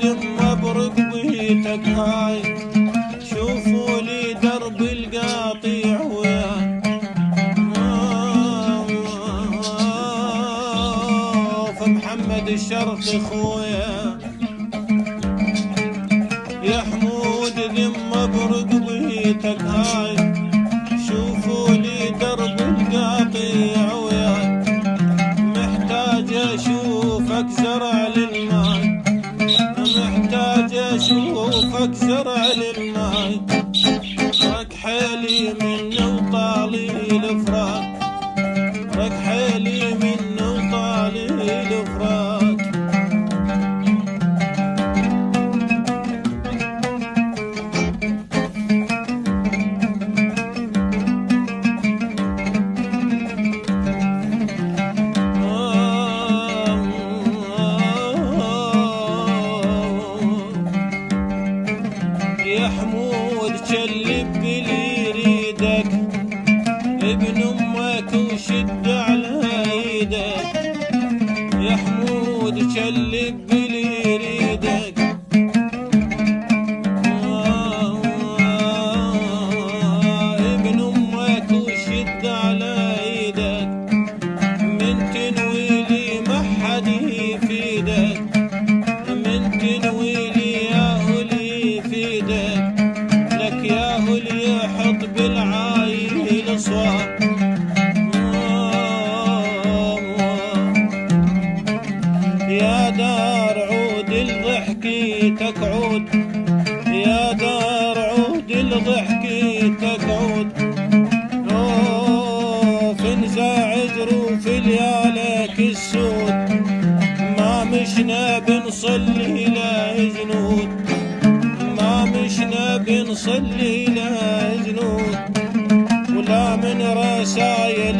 دمه بركبيتك هاي، شوفوا لي درب القاطيع وياه، فمحمد الشرقي خويا يا حمود دمه بركبيتك هاي، شوفوا لي درب القاطيع وياه، محتاج اشوفك زرع للماي، محتاج اشوفك زرع للماي، رك حيلي منه وطالي الفراق، رك حيلي منه وطالي الفراق. يا حمود شلب بلي يريدك ابن امك وشد على ايدك، يا حمود شلب بلي يريدك، ابن امك وشد على ايدك، من تنويلي ما حد يفيدك، من تنويلي يا هلي يفيدك، لك يا هلي حط بالعايل صواب، يا دار عود لضحكيتك عود، يا دار عود لضحكيتك عود، فنزاع ظروف ليالك السود، ما مشنا بنصلي لا جنود، ما مشنا بنصلي لا جنود، ولا من رسايل